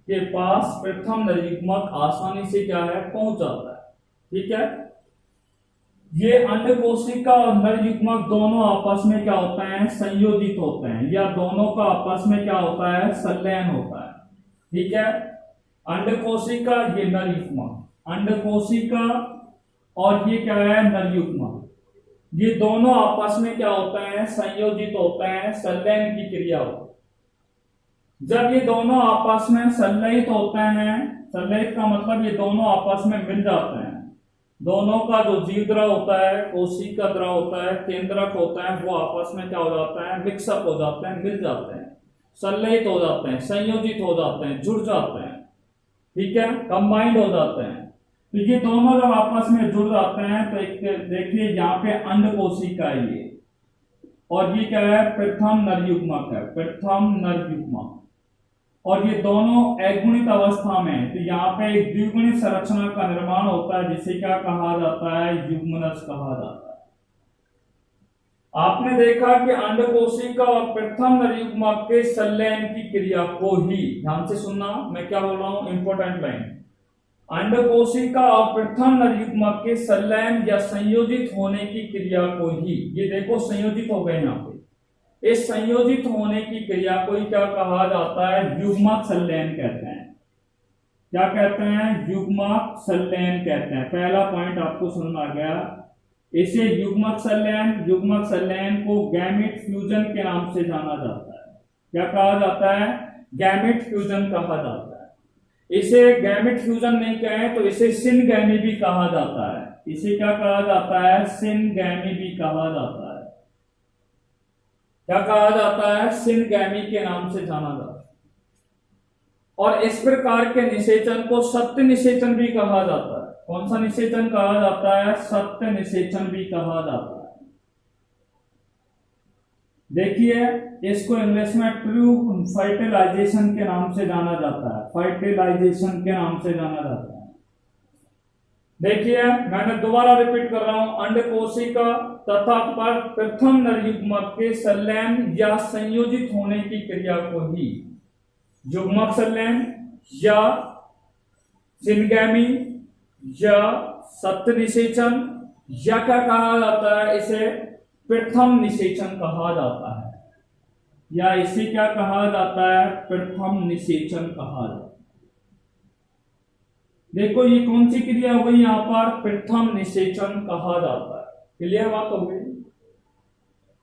के पास प्रथम नर युग्मक आसानी से क्या है, पहुंच जाता है। ठीक है, ये अंड कोशिका और नर युग्मक दोनों आपस में क्या होते हैं, संयोजित होते हैं, या दोनों का आपस में क्या होता है, संलयन होता है। ठीक है, अंड कोशिका, ये नर युग्मक, अंड कोशिका और ये क्या है, नर युग्मक, ये दोनों आपस में क्या होते हैं, संयोजित होते हैं, संलयन की क्रिया होती है। जब ये दोनों आपस में संलयित होते हैं, संलयित का मतलब ये दोनों आपस में मिल जाते हैं, दोनों का जो जीव द्रव होता है, कोशिका द्रव होता है, केंद्रक होता है, वो आपस में क्या हो जाता है, मिक्सअप हो जाते हैं, मिल जाते हैं, संलयित हो जाते हैं, संयोजित हो जाते हैं, जुड़ जाते हैं। ठीक है, कंबाइंड हो जाते हैं। तो ये दोनों जब आपस में जुड़ जाते हैं तो एक देखिए यहाँ पे अंड कोशिका है ये, और ये क्या है, प्रथम नर युग्मक है, प्रथम नर युग्मक, और ये दोनों अगुणित अवस्था में है। तो यहाँ पे एक द्विगुणित संरचना का निर्माण होता है जिसे क्या कहा जाता है, युग्मनज कहा जाता है। आपने देखा कि अंड कोशिका और प्रथम नर युग्मक के संलयन की क्रिया को ही, ध्यान से सुनना मैं क्या बोल रहा हूं, इंपॉर्टेंट लाइन, अंड कोशिका और प्रथम नर युग्मक के संलयन या संयोजित होने की क्रिया को ही, ये देखो संयोजित हो गए यहाँ पे, इस संयोजित होने की क्रिया को ही क्या कहा जाता है, युग्मक संलयन कहते हैं। क्या कहते हैं, युग्मक संलयन कहते हैं। पहला पॉइंट आपको समझ आ गया। इसे युग्मक संलयन, युग्मक संलयन को गैमेट फ्यूजन के नाम से जाना जाता है। क्या कहा जाता है, गैमेट फ्यूजन कहा जाता है। इसे गैमेट फ्यूजन नहीं कहें तो इसे सिनगैमी भी कहा जाता है। इसे क्या कहा जाता है, सिनगैमी भी कहा जाता है। क्या कहा जाता है, सिनगैमी के नाम से जाना जाता है। और इस प्रकार के निषेचन को सत्य निषेचन भी कहा जाता है। कौन सा निषेचन कहा जाता है, सत्य निषेचन भी कहा जाता है। देखिए इसको इंग्लिश में ट्रू फर्टिलाइजेशन के नाम से जाना जाता है, फर्टिलाइजेशन के नाम से जाना जाता है। देखिए मैंने दोबारा रिपीट कर रहा हूं, अंड कोशिका तथा पर प्रथम नर युग्मक के संलयन या संयोजित होने की क्रिया को ही युग्मक संलयन या सिनगैमी या सत्य निषेचन या क्या कहा जाता है, इसे प्रथम निषेचन कहा जाता है, या इसे क्या कहा जाता है, प्रथम निषेचन कहा जाता है। देखो ये कौन सी क्रिया हो गई यहाँ पर, प्रथम निषेचन कहा जाता है। क्लियर बात हो गई।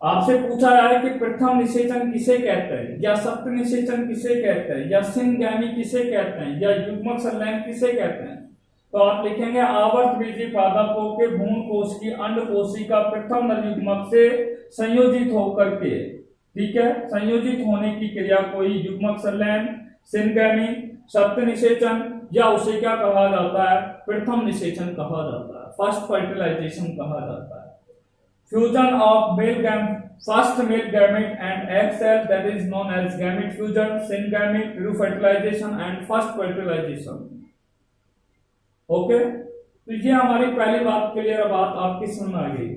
आपसे पूछा है कि प्रथम निषेचन किसे कहते हैं, या सत्य निषेचन किसे कहते हैं, या सिनगैमी किसे कहते हैं, या युग्मक संलयन किसे कहते हैं। तो आप लिखेंगे आवर्तबीजी पादपों के भ्रूण कोश की अंड कोशिका प्रथम नर युग्मक से संयोजित होकर के, ठीक है, संयोजित होने की क्रिया को ही युग्मक संलयन, सिनगैमी, सप्त निषेचन या उसे क्या कहा जाता है, प्रथम निषेचन कहा जाता है, फर्स्ट फर्टिलाइजेशन कहा जाता है। Fusion of first male gamete and egg cell that is known as gamete fusion, syngamy, refertilization and first fertilization. Okay, तो ये हमारी पहली बात क्लियर, बात आपकी समझ आ गई,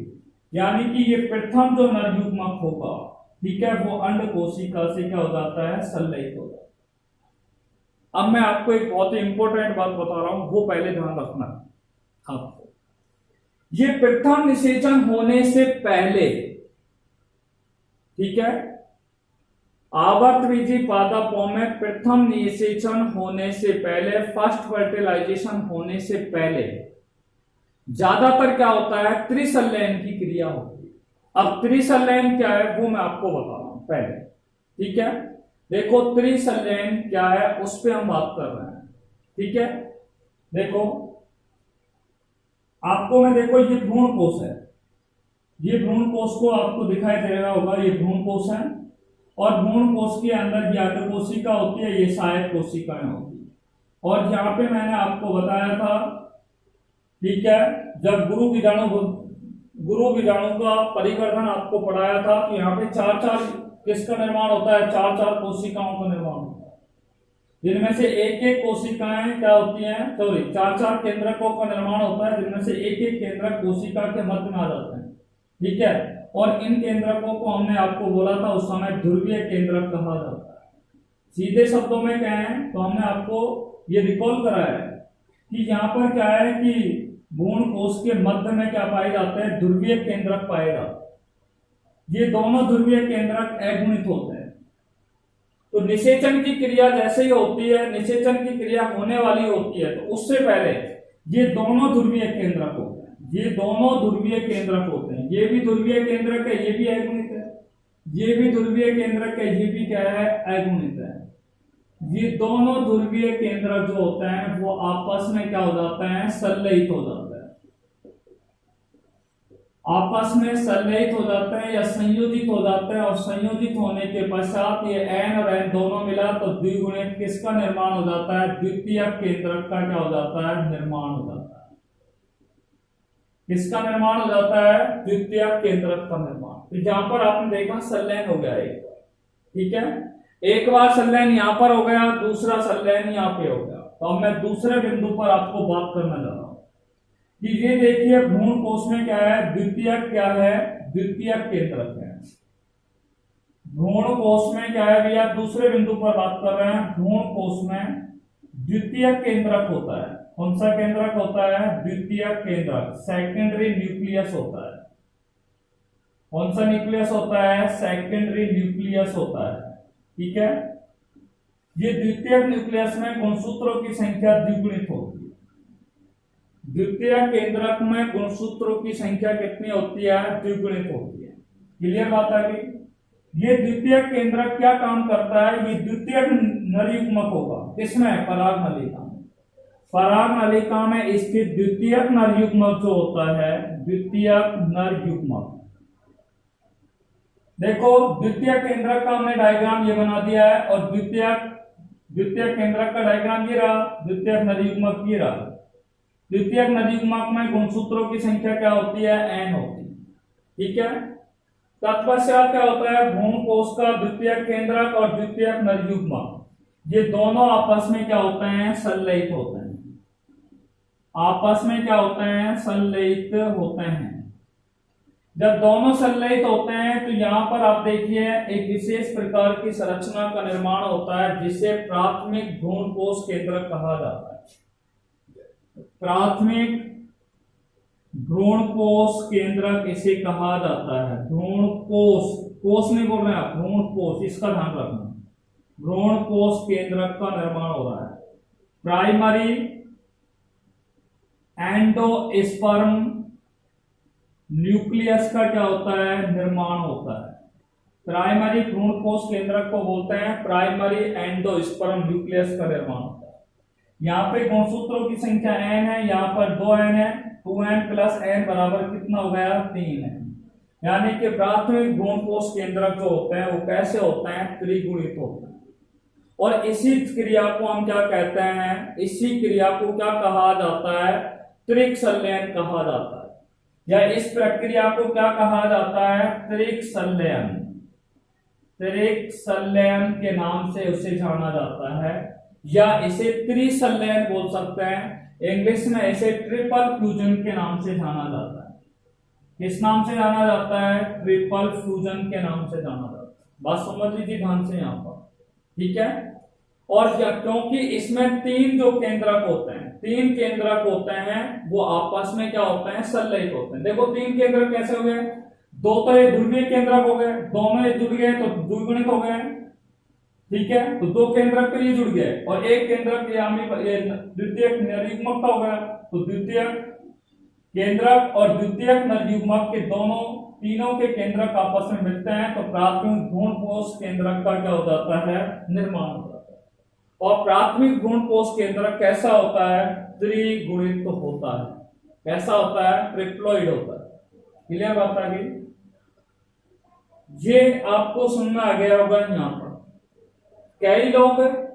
यानी कि ये प्रथम जो नर युग्मक होगा, ठीक है, वो अंड कोशिका से क्या हो जाता है, संलयित हो जाता है। अब मैं आपको एक बहुत ही इंपॉर्टेंट बात बता रहा हूं, वो पहले ध्यान रखना आपको। ये प्रथम निषेचन होने से पहले, ठीक है, आवर्तबीजी पादपों में प्रथम निषेचन होने से पहले, फर्स्ट फर्टिलाइजेशन होने से पहले ज्यादातर क्या होता है, त्रिसंलयन की क्रिया होती है। अब त्रिसंलयन क्या है वो मैं आपको बता रहा हूं पहले, ठीक है। देखो त्रिसंलयन क्या है उस पर हम बात कर रहे हैं, ठीक है। देखो आपको मैं, देखो ये भ्रूण कोश है, ये भ्रूण कोश को आपको दिखाई दे रहा होगा, ये भ्रूण कोश है, और भ्रूण कोश के अंदर ये अंड कोशिका होती है, ये सहायक कोशिकाएं होती है। और यहाँ पे मैंने आपको बताया था, ठीक है, जब गुरु बीजाणु का परिवर्धन आपको पढ़ाया था, तो यहाँ पे चार चार किसका निर्माण होता है, चार चार कोशिकाओं का निर्माण होता है, जिनमें से एक एक कोशिकाएं क्या होती हैं, सॉरी, चार चार केंद्रकों का निर्माण होता है, जिनमें से एक एक केंद्रक कोशिका के मध्य में आ जाते हैं, ठीक है। और इन केंद्रकों को हमने आपको बोला था उस समय ध्रुवीय केंद्रक कहा जाता है। सीधे शब्दों में क्या है, तो हमने आपको ये रिकॉल कराया है कि यहाँ पर क्या है कि भ्रूण कोश के मध्य में क्या पाए जाते हैं, ध्रुवीय केंद्रक पाए जाते हैं। ये दोनों ध्रुवीय केंद्रक अगुणित होते हैं। तो निषेचन की क्रिया जैसे ही होती है, निषेचन की क्रिया होने वाली होती है, तो उससे पहले ये दोनों ध्रुवीय केंद्रक होते हैं, ये दोनों ध्रुवीय केंद्रक होते हैं। ये भी ध्रुवीय केंद्रक है, ये भी अगुणित है, ये भी ध्रुवीय केंद्रक है, ये भी क्या है, अगुणित है। ये दोनों ध्रुवीय केंद्रक जो होते हैं वो आपस में क्या हो जाते हैं, संलयित हो जाते हैं, आपस में संलयित हो जाते हैं या संयोजित हो जाते हैं। और संयोजित होने के पश्चात ये एन और एन दोनों मिला तो द्विगुणित किसका निर्माण हो जाता है, द्वितीयक केंद्रक का क्या हो जाता है, निर्माण हो जाता है। किसका निर्माण हो जाता है, द्वितीयक केंद्रक का निर्माण। तो यहां पर आपने देखा संलयन हो गया एक, ठीक है, एक बार संलयन यहां पर हो गया, दूसरा संलयन यहां पे हो गया। तो अब मैं दूसरे बिंदु पर आपको बात करना जा रहा हूं कि ये देखिए भ्रूण कोश में क्या है, द्वितीयक क्या है, द्वितीयक केंद्रक है। भ्रूण कोश में क्या है भैया, दूसरे बिंदु पर बात कर रहे हैं, भ्रूण कोश में द्वितीयक केंद्रक होता है। कौन सा केंद्रक होता है, द्वितीयक केंद्रक, सेकेंडरी न्यूक्लियस होता है। कौन सा न्यूक्लियस होता है, सेकेंडरी न्यूक्लियस होता है, ठीक है। ये द्वितीयक न्यूक्लियस में गुणसूत्रों की संख्या द्विगुणित होती है। द्वितीयक केंद्रक में गुणसूत्रों की संख्या कितनी होती है, द्विगुणित होती है। क्लियर बात आ गई। ये द्वितीयक केंद्रक क्या काम करता है, ये द्वितीयक नर युग्मक होगा, किसमें, पराग नलिका में। पराग नलिका में स्थित द्वितीयक नर युग्मक जो होता है, द्वितीयक नर युग्मक, देखो द्वितीयक केंद्रक का हमने डायग्राम ये बना दिया है, और द्वितीयक केंद्रक का डायग्राम ये रहा, द्वितीयक नर युग्मक ये रहा। द्वितीयक नर युग्मक में गुणसूत्रों की संख्या क्या होती है, एन होती है, ठीक है। तत्पश्चात क्या होता है, भ्रूण कोश का द्वितीयक केंद्रक और द्वितीयक नर युग्मक ये दोनों आपस में क्या होते हैं, संलयित होते हैं, आपस में क्या होते हैं, संलयित होते हैं। जब दोनों संलयित होते हैं तो यहां पर आप देखिए एक विशेष प्रकार की संरचना का निर्माण होता है, जिसे प्राथमिक भ्रूण कोश केंद्रक कहा जाता है। प्राथमिक भ्रूण कोश केंद्रक इसे कहा जाता है। भ्रूण कोश, कोश नहीं बोल रहे हैं आप, भ्रूण कोश, इसका ध्यान रखना। भ्रूण कोश केंद्रक का निर्माण हो रहा है। प्राइमरी एंडोस्पर्म न्यूक्लियस का क्या होता है, निर्माण होता है। प्राइमरी भ्रूण कोश केंद्रक को बोलते हैं प्राइमरी एंडोस्पर्म न्यूक्लियस का निर्माण होता है। यहाँ पे गुणसूत्रों की संख्या n है, यहाँ पर 2n है, 2n प्लस n बराबर कितना हो गया 3 है। यानी कि प्राथमिक भ्रूण कोश केंद्रक जो होते हैं वो कैसे होते हैं, त्रिगुणित होते हैं। और इसी क्रिया को हम क्या कहते हैं, इसी क्रिया को क्या कहा जाता है, त्रिक संलयन कहा जाता है, या इस प्रक्रिया को क्या कहा जाता है, त्रिक संलयन। त्रिक संलयन के नाम से उसे जाना जाता है, या इसे त्रिसंलयन बोल सकते हैं। इंग्लिश में इसे ट्रिपल फ्यूजन के नाम से जाना जाता है। किस नाम से जाना जाता है, ट्रिपल फ्यूजन के नाम से जाना जाता है। बात समझ लीजिए ध्यान से यहाँ पर, ठीक है। और क्योंकि इसमें 3 जो केंद्रक होते हैं, 3 केंद्रक होते हैं, वो आपस में क्या होते हैं, संलयित होते हैं। देखो 3 केंद्रक कैसे हो गए, 2 तो ये ध्रुवीय केंद्रक हो गए, दोनों ये जुड़ गए तो द्विगुणित हो गए, ठीक है। तो 2 केंद्रक पे ये जुड़ गए, और एक केंद्रक द्वितीयक नरयुग्मक का हो गया, तो द्वितीयक केंद्रक और द्वितीयक नरयुग्मक के तीनों के केंद्रक आपस में मिलते हैं, तो प्राथमिक भ्रूण कोश केंद्रक का क्या हो जाता है, निर्माण हो जाता है। और प्राथमिक भ्रूण कोश केंद्रक कैसा होता है, त्रिगुणित तो होता है। कैसा होता है, ट्रिप्लॉइड होता है। क्लियर बात आ गई, ये आपको सुनना आ गया होगा। यहाँ पर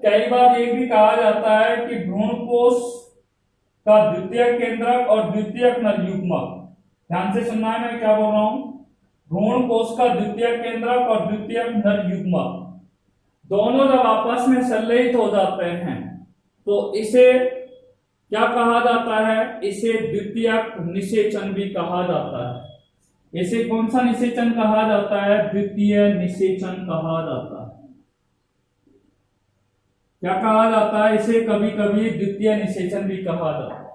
कई बार ये भी कहा जाता है कि भ्रूण कोश का द्वितीयक केंद्रक और द्वितीयक नरयुग्मक, ध्यान से सुनना है मैं क्या बोल रहा हूं, भ्रूण कोश का द्वितीयक केंद्रक और द्वितीयक नरयुग्मक दोनों जब आपस में संलयित हो जाते हैं तो इसे क्या कहा जाता है, इसे द्वितीयक निषेचन भी कहा जाता है। इसे कौन सा निषेचन कहा जाता है, द्वितीय निषेचन कहा जाता है। क्या कहा जाता है, इसे कभी कभी द्वितीय निषेचन भी कहा जाता है।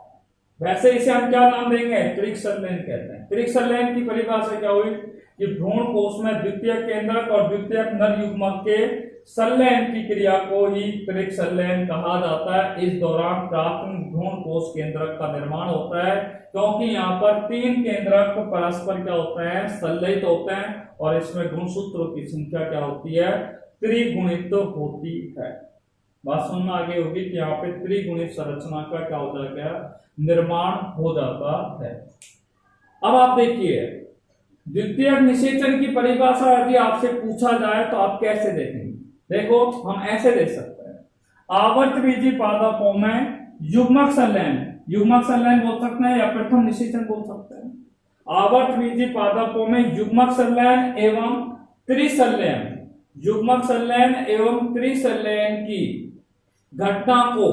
वैसे इसे हम क्या नाम देंगे, त्रिक संलयन कहते हैं। त्रिक संलयन की परिभाषा क्या हुई कि भ्रूण कोश में द्वितीयक केंद्रक और द्वितीयक नरयुग्मक के संलयन की क्रिया को ही त्रिक संलयन कहा जाता है। इस दौरान प्राथमिक भ्रूण कोश केंद्रक का निर्माण होता है, क्योंकि यहाँ पर 3 केंद्रक परस्पर क्या होते हैं, संलयित होते हैं, और इसमें गुणसूत्रों की संख्या क्या होती है, त्रिगुणित होती है। बात सुनना आगे होगी कि यहाँ पे त्रिगुणित संरचना का क्या हो जाएगा, निर्माण हो जाता है। अब आप देखिए द्वितीयक निषेचन की परिभाषा यदि आपसे पूछा जाए तो आप कैसे देखेंगे। देखो हम ऐसे देख सकते हैं, आवर्तबीजी पादपों में युग्मक संलयन बोल सकते हैं या प्रथम निषेचन बोल सकते हैं। आवर्तबीजी पादपों में युग्मक संलयन एवं त्रिसंलयन, युग्मक संलयन एवं त्रिसंलयन की घटना को,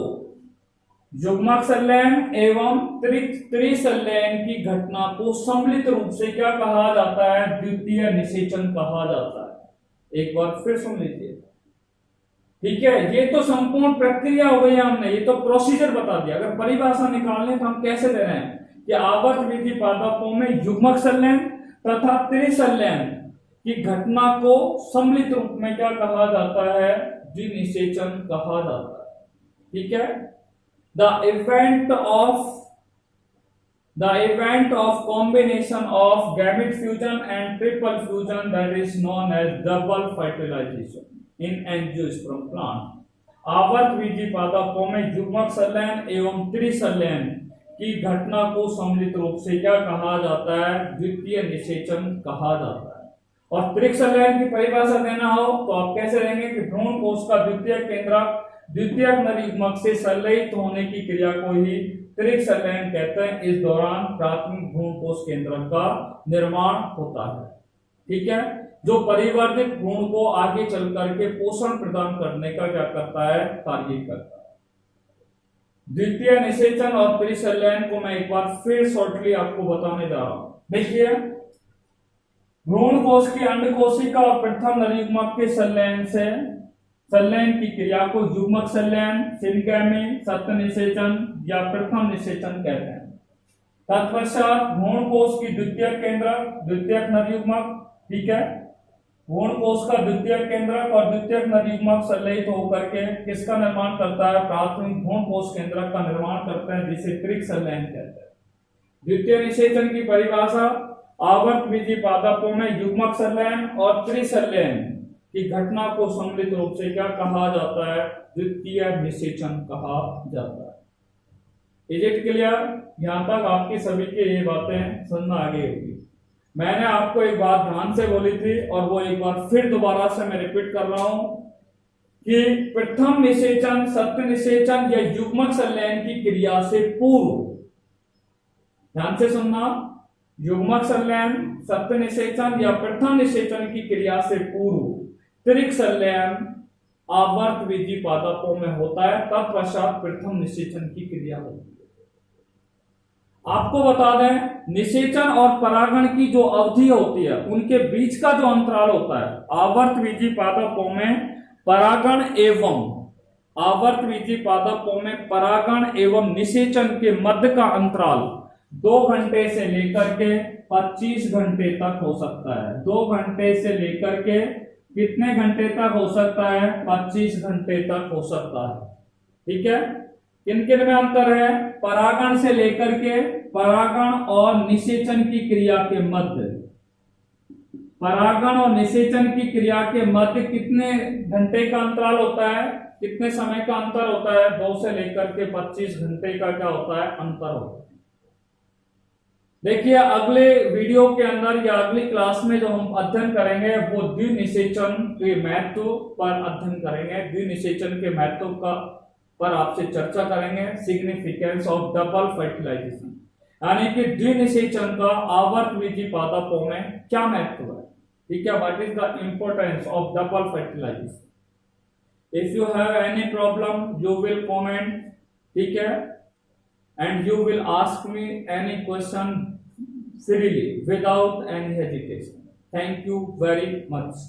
युग्मक संलयन एवं त्रिसंलयन की घटना को सम्मिलित रूप से क्या कहा जाता है, द्वितीय निषेचन कहा जाता है। एक बार फिर सुन लीजिए, ठीक है। ये तो संपूर्ण प्रक्रिया हो गई, हमने ये तो प्रोसीजर बता दिया। अगर परिभाषा निकालने तो हम कैसे दे रहे हैं कि आवर्तबीजी पादपों में युग्मक संलयन तथा त्रिसंलयन की घटना को सम्मिलित रूप में क्या कहा जाता है, द्विनिषेचन कहा जाता है, ठीक है। The event of combination of gamete fusion and triple fusion, that is known as double fertilization in angiosperm plant. आवर्तबीजी पादपों में युग्मक संलयन एवं त्रिसंलयन की घटना को सम्मिलित रूप से क्या कहा जाता है, द्वितीय निषेचन कहा जाता है। और त्रिक संलयन की परिभाषा देना हो तो आप कैसे देंगे कि भ्रूण कोश का द्वितीयक केंद्रक द्वितीयक नरयुग्मक से संलयित होने की क्रिया को ही त्रिक संलयन कहते हैं। इस दौरान प्राथमिक भ्रूण कोश केंद्रक का निर्माण होता है, ठीक है, जो परिवर्तित भ्रूण को आगे चल करके पोषण प्रदान करने का क्या करता है, कार्य करता है। द्वितीय निषेचन और त्रिसंलयन को मैं एक बार फिर शॉर्टली आपको बताने जा रहा हूं। देखिए भ्रूण कोश की अंडकोशिका और प्रथम नरयुग्मक के संलयन की क्रिया को युग्मक संलयन, सिनगैमी, सत्य निषेचन या प्रथम निषेचन कहते हैं। तत्पश्चात भ्रूण कोश की द्वितीयक केंद्रक, द्वितीयक नरयुग्मक, ठीक है, भ्रूण कोश का द्वितीयक केंद्रक और द्वितीयक नरयुग्मक संलयित होकर के किसका निर्माण करता है, प्राथमिक भ्रूण कोश केंद्रक का निर्माण करते हैं, जिसे त्रिक संलयन कहते हैं। द्वितीय निषेचन की परिभाषा, आवर्तबीजी पादपों में युग्मक संलयन और त्रिसंलयन कि घटना को सम्मिलित रूप से क्या कहा जाता है? द्वितीय निषेचन कहा जाता है। Is it clear? यहां तक आपकी सभी की ये बातें समझ में आ गई होगी। मैंने आपको एक बात ध्यान से बोली थी और वो एक बार फिर दोबारा से मैं रिपीट कर रहा हूं कि प्रथम निषेचन, सत्य निषेचन या युग्मक संलयन की क्रिया से पूर्व, ध्यान से सुनना, युग्मक संलयन, सत्य निषेचन या प्रथम निषेचन की क्रिया से पूर्व त्रिक संलयन आवर्त विधि पादपों में होता है, तत्पश्चात प्रथम निषेचन की क्रिया होती है। आपको बता दें, निषेचन और परागण की जो अवधि होती है उनके बीच का जो अंतराल होता है, आवर्त विधि पादपों में परागण एवं परागण एवं निषेचन के मध्य का अंतराल 2 घंटे से लेकर के 25 घंटे तक हो सकता है। 2 घंटे से लेकर के कितने घंटे तक हो सकता है? 25 घंटे तक हो सकता है। ठीक है, किन किन में अंतर है? परागण से लेकर के परागण और निषेचन की क्रिया के मध्य, परागण और निषेचन की क्रिया के मध्य कितने घंटे का अंतराल होता है? कितने समय का अंतर होता है? 2 से लेकर के 25 घंटे का क्या होता है? अंतर होता है। देखिए, अगले वीडियो के अंदर या अगली क्लास में जो हम अध्ययन करेंगे वो द्विनिषेचन के महत्व पर अध्ययन करेंगे। द्विनिषेचन के महत्व का पर आपसे चर्चा करेंगे। सिग्निफिकेंस ऑफ डबल फर्टिलाइजेशन, यानी कि द्विनिषेचन का आवर्त विधि पादपों में क्या महत्व है। ठीक है, what is the importance of double fertilization. If you have any problem you will comment, ठीक है, and you will ask me any question freely without any hesitation. Thank you very much.